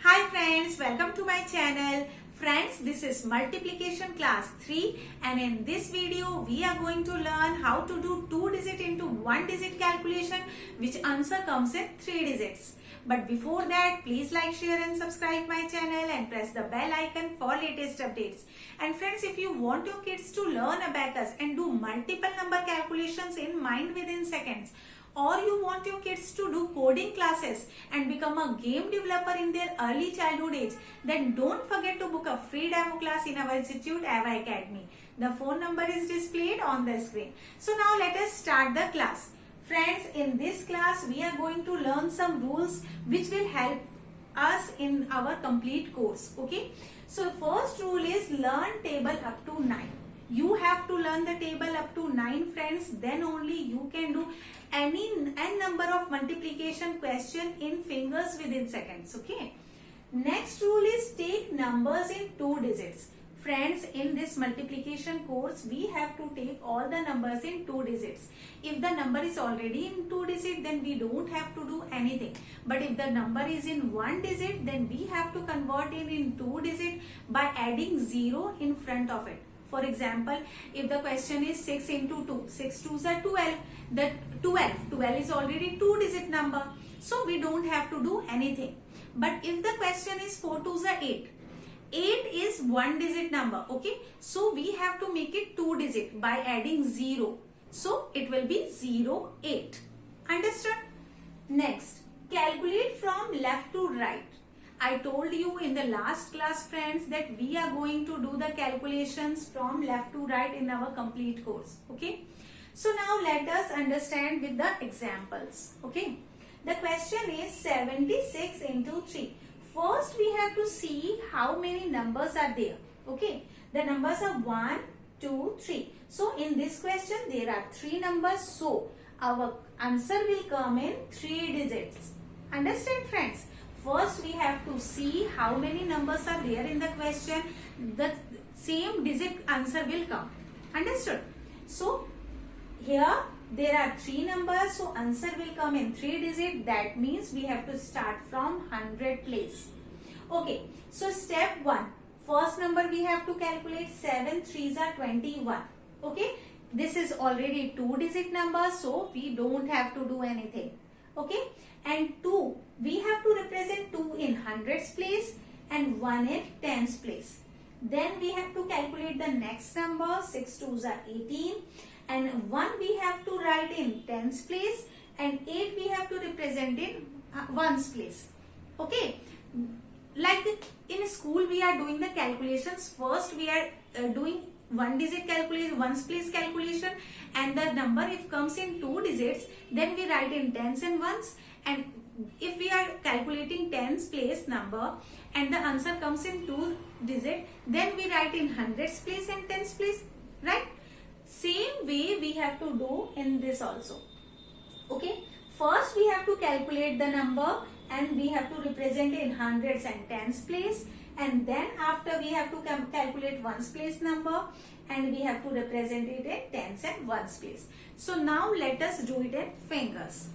Hi friends, welcome to my channel. Friends, this is multiplication class 3 and in this video we are going to learn how to do 2 digit into 1 digit calculation which answer comes in 3 digits. But before that, please like, share and subscribe my channel and press the bell icon for latest updates. And friends, if you want your kids to learn Abacus and do multiple number calculations in mind within seconds, or you want your kids to do coding classes and become a game developer in their early childhood age, then don't forget to book a free demo class in our institute Ava Academy. The phone number is displayed on the screen. So now let us start the class. Friends, in this class we are going to learn some rules which will help us in our complete course. Okay. So first rule is learn table up to 9. You have to learn the table up to 9 friends, then only you can do n number of multiplication question in fingers within seconds. Okay. Next rule is take numbers in 2 digits. Friends, in this multiplication course we have to take all the numbers in 2 digits. If the number is already in 2 digits, then we don't have to do anything. But if the number is in 1 digit, then we have to convert it in 2 digits by adding 0 in front of it. For example, if the question is 6 into 2, 6 2s are 12, the 12 is already 2 digit number. So we don't have to do anything. But if the question is 4 2s are 8, 8 is 1 digit number. Okay. So we have to make it 2 digit by adding 0. So it will be 0, 8. Understood? Next, calculate from left to right. I told you in the last class friends that we are going to do the calculations from left to right in our complete course. Okay. So now let us understand with the examples. Okay. The question is 76 into 3. First we have to see how many numbers are there. Okay. The numbers are 1, 2, 3. So in this question there are 3 numbers. So our answer will come in 3 digits. Understand friends? First we have to see how many numbers are there in the question. The same digit answer will come. Understood? So here there are 3 numbers. So answer will come in 3 digit. That means we have to start from 100 place. Okay. So step 1. First number we have to calculate. 7 3s are 21. Okay. This is already 2 digit number. So we don't have to do anything. Okay. And 2, we have to represent 2 in hundreds place and 1 in tens place. Then we have to calculate the next number. 6 2s are 18 and 1 we have to write in tens place and 8 we have to represent in ones place. Okay. Like in school we are doing the calculations. First we are doing 1 digit calculation, ones place calculation, and the number if comes in 2 digits, then we write in tens and ones. And if we are calculating tens place number and the answer comes in 2 digit, then we write in hundreds place and tens place, right? Same way we have to do in this also. Okay. First we have to calculate the number and we have to represent in hundreds and tens place, and then after we have to calculate ones place number and we have to represent it in tens and ones place. So now let us do it in fingers.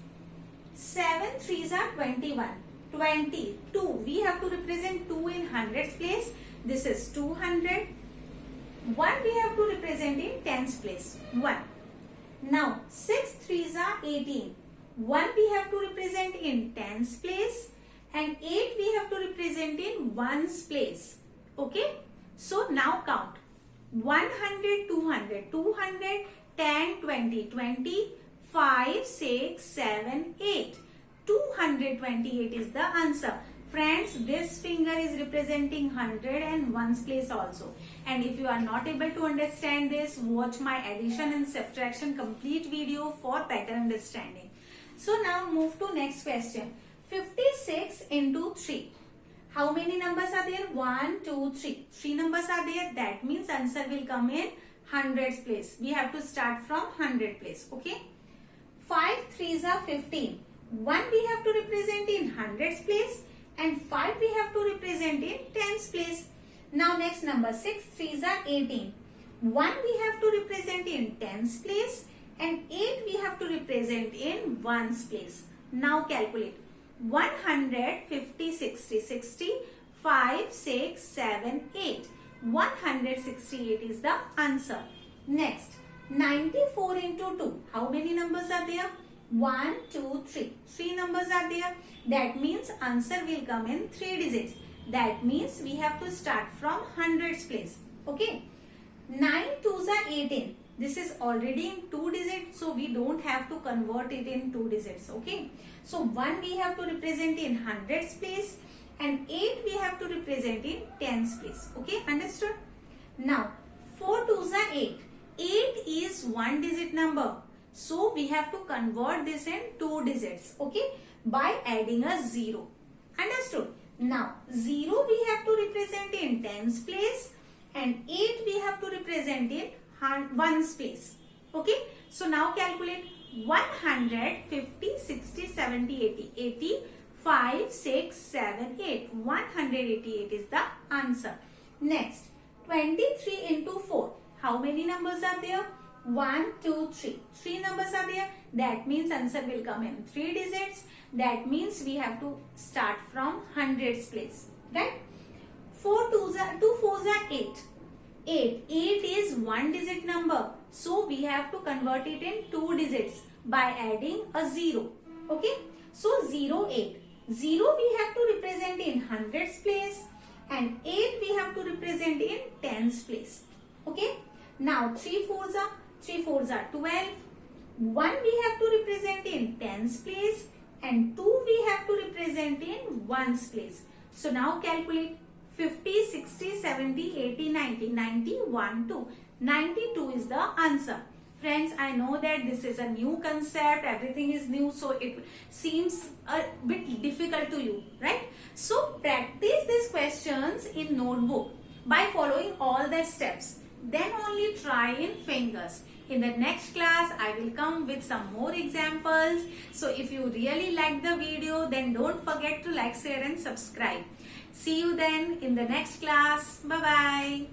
7 3s are 21. 22. We have to represent 2 in hundreds place. This is 200. 1 we have to represent in tens place. 1. Now 6 3s are 18. 1 we have to represent in tens place and 8 we have to represent in ones place. Okay. So now count. 100, 200, 200, 10, 20, 20, 5, 6, 7, 8. 228 is the answer. Friends, this finger is representing 100 and ones place also. And if you are not able to understand this, watch my addition and subtraction complete video for better understanding. So now move to next question. 56 into 3. How many numbers are there? 1, 2, 3. 3 numbers are there. That means answer will come in hundreds place. We have to start from 100 place. Okay. 5 3s are 15. 1 we have to represent in hundreds place and 5 we have to represent in tens place. Now next number 6 3s are 18. 1 we have to represent in tens place and 8 we have to represent in ones place. Now calculate. 100, 50, 60, 60, 5, 6, 7, 8. 168 is the answer. Next, 94 into 2. How many numbers are there? 1, 2, 3. 3 numbers are there. That means answer will come in 3 digits. That means we have to start from hundreds place. Okay. 9 2s are 18. This is already in 2 digits, so we don't have to convert it in 2 digits. Okay. So 1 we have to represent in hundreds place and 8 we have to represent in tens place. Okay, understood? Now 4 2s are 8. 8 is 1 digit number. So we have to convert this in 2 digits. Okay, by adding a 0. Understood? Now 0 we have to represent in tens place and 8 we have to represent in ones place. Okay, so now calculate 100, 50, 60, 70, 80. 80, 5, 6, 7, 8. 188 is the answer. Next, 23 into 4. How many numbers are there? 1, 2, 3. 3 numbers are there. That means answer will come in 3 digits. That means we have to start from hundreds place. Right? 2 4s are 8. 8 is 1 digit number. So we have to convert it in 2 digits by adding a 0. Okay. So 0, 8. 0 we have to represent in hundreds place and 8 we have to represent in tens place. Okay. Now 3 4s are 12. 1 we have to represent in tens place and 2 we have to represent in ones place. So now calculate 50, 60, 70, 80, 90, 91, 2. 92 is the answer. Friends, I know that this is a new concept, everything is new, so it seems a bit difficult to you, right? So practice these questions in notebook by following all the steps. Then only try in fingers. In the next class, I will come with some more examples. So if you really like the video, then don't forget to like, share and subscribe. See you then in the next class. Bye-bye.